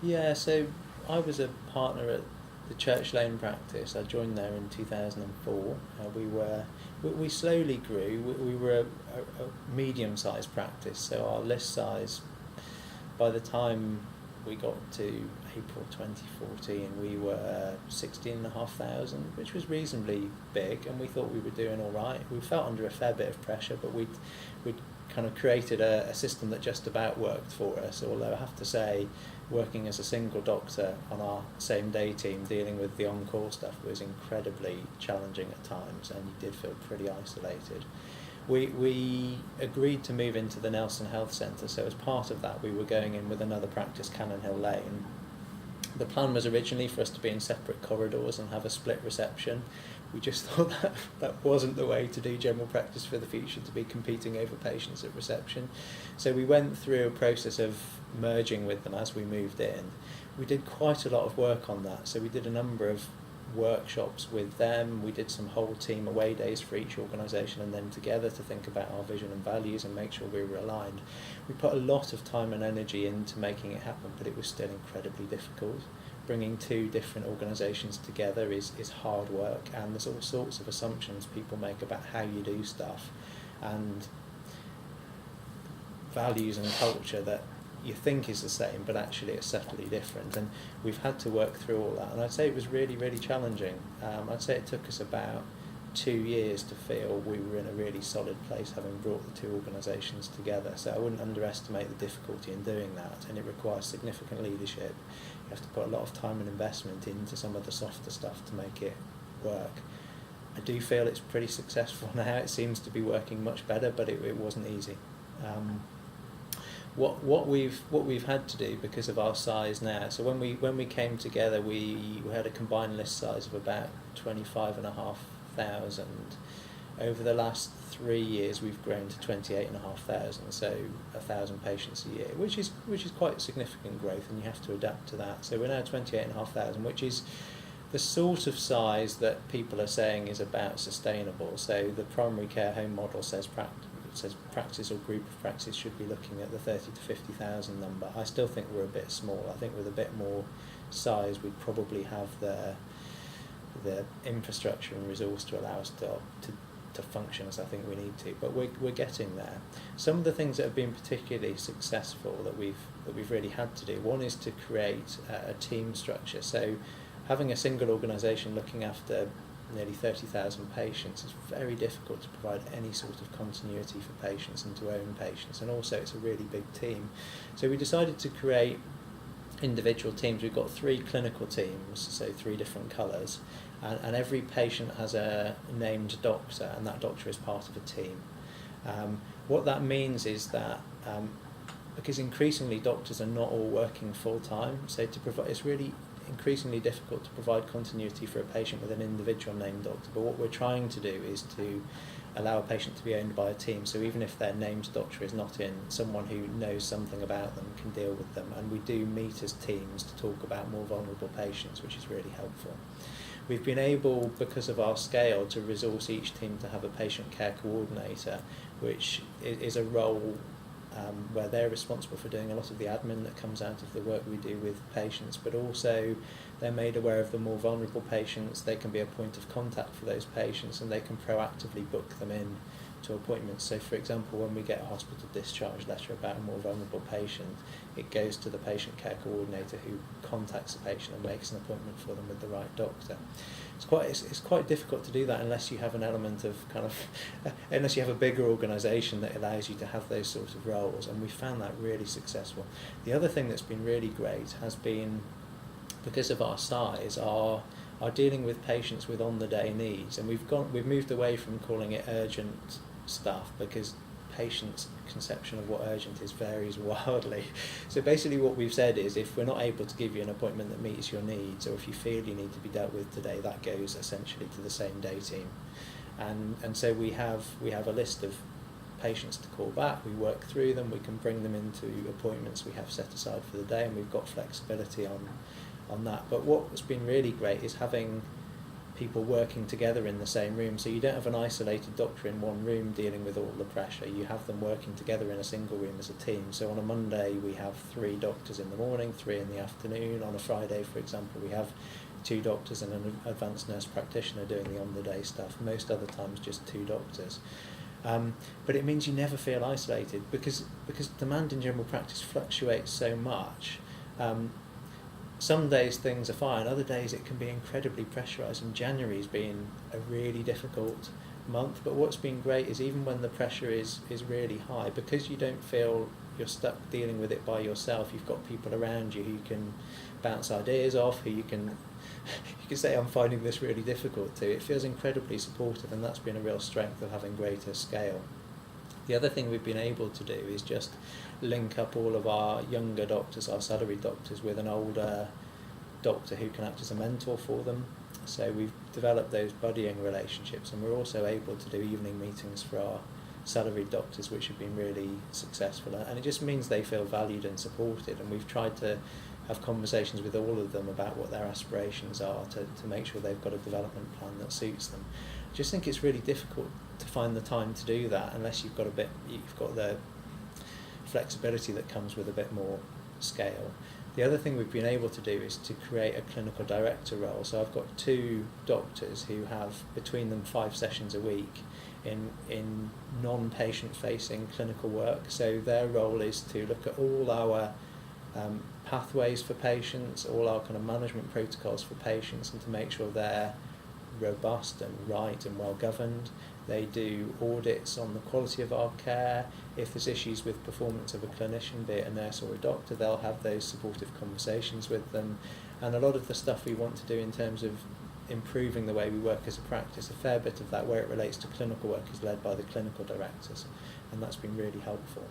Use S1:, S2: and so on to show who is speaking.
S1: Yeah, so I was a partner at the Church Lane practice. I joined there in 2004. We slowly grew. We were a medium-sized practice, so our list size, by the time we got to April 2014, we were 16,500, which was reasonably big, and we thought we were doing all right. We felt under a fair bit of pressure, but we'd kind of created a system that just about worked for us, although I have to say, working as a single doctor on our same day team, dealing with the on-call stuff was incredibly challenging at times, and you did feel pretty isolated. We agreed to move into the Nelson Health Centre, so as part of that we were going in with another practice, Cannon Hill Lane. The plan was originally for us to be in separate corridors and have a split reception. We just thought that wasn't the way to do general practice for the future, to be competing over patients at reception. So we went through a process of merging with them as we moved in. We did quite a lot of work on that, so we did a number of workshops with them. We did some whole team away days for each organisation and then together to think about our vision and values and make sure we were aligned. We put a lot of time and energy into making it happen, but it was still incredibly difficult. Bringing two different organisations together is hard work, and there's all sorts of assumptions people make about how you do stuff and values and culture that you think is the same, but actually it's subtly different, and we've had to work through all that, and I'd say it was really, really challenging. I'd say it took us about 2 years to feel we were in a really solid place, having brought the two organisations together. So I wouldn't underestimate the difficulty in doing that, and it requires significant leadership. You have to put a lot of time and investment into some of the softer stuff to make it work. I do feel it's pretty successful now. It seems to be working much better, but it wasn't easy. What we've had to do because of our size now. So when we came together, we had a combined list size of about 25,500. Over the last 3 years, we've grown to 28,500. So 1,000 patients a year, which is quite significant growth, and you have to adapt to that. So we're now 28,500, which is the sort of size that people are saying is about sustainable. So the primary care home model says practice or group of practice should be looking at the 30 to 50,000 number. I still think we're a bit small. I think with a bit more size, we'd probably have the infrastructure and resource to allow us to function as I think we need to. But we're getting there. Some of the things that have been particularly successful that we've really had to do. One is to create a team structure. So having a single organisation looking after nearly 30,000 patients, it's very difficult to provide any sort of continuity for patients and to own patients, and also it's a really big team. So we decided to create individual teams. We've got 3 clinical teams, so 3 different colours, and every patient has a named doctor, and that doctor is part of a team. What that means is that because increasingly doctors are not all working full time, so to provide, it's really increasingly difficult to provide continuity for a patient with an individual named doctor. But what we're trying to do is to allow a patient to be owned by a team, so even if their named doctor is not in, someone who knows something about them can deal with them, and we do meet as teams to talk about more vulnerable patients, which is really helpful. We've been able, because of our scale, to resource each team to have a patient care coordinator, which is a role where they're responsible for doing a lot of the admin that comes out of the work we do with patients, but also they're made aware of the more vulnerable patients. They can be a point of contact for those patients, and they can proactively book them in to appointments. So for example, when we get a hospital discharge letter about a more vulnerable patient, it goes to the patient care coordinator, who contacts the patient and makes an appointment for them with the right doctor. It's quite difficult to do that unless you have an element of unless you have a bigger organisation that allows you to have those sorts of roles, and we found that really successful. The other thing that's been really great has been, because of our size, our dealing with patients with on-the-day needs, and we've moved away from calling it urgent stuff, because patients' conception of what urgent is varies wildly. So basically what we've said is, if we're not able to give you an appointment that meets your needs, or if you feel you need to be dealt with today, that goes essentially to the same day team. And so we have a list of patients to call back, we work through them, we can bring them into appointments we have set aside for the day, and we've got flexibility on that. But what's been really great is having people working together in the same room. So you don't have an isolated doctor in one room dealing with all the pressure. You have them working together in a single room as a team. So on a Monday we have 3 doctors in the morning, 3 in the afternoon. On a Friday, for example, we have 2 doctors and an advanced nurse practitioner doing the on-the-day stuff. Most other times just 2 doctors. But it means you never feel isolated because demand in general practice fluctuates so much. Some days things are fine, other days it can be incredibly pressurised, and January's been a really difficult month. But what's been great is even when the pressure is really high, because you don't feel you're stuck dealing with it by yourself, you've got people around you who you can bounce ideas off, who you can say, I'm finding this really difficult too. It feels incredibly supportive, and that's been a real strength of having greater scale. The other thing we've been able to do is just link up all of our younger doctors, our salaried doctors, with an older doctor who can act as a mentor for them. So we've developed those buddying relationships, and we're also able to do evening meetings for our salaried doctors, which have been really successful. And it just means they feel valued and supported, and we've tried to have conversations with all of them about what their aspirations are to make sure they've got a development plan that suits them. I just think it's really difficult to find the time to do that unless you've got the flexibility that comes with a bit more scale. The other thing we've been able to do is to create a clinical director role. So I've got 2 doctors who have between them 5 sessions a week in non-patient facing clinical work. So their role is to look at all our pathways for patients, all our kind of management protocols for patients, and to make sure they're robust and right and well governed. They do audits on the quality of our care. If there's issues with performance of a clinician, be it a nurse or a doctor, they'll have those supportive conversations with them. And a lot of the stuff we want to do in terms of improving the way we work as a practice, a fair bit of that where it relates to clinical work is led by the clinical directors, and that's been really helpful.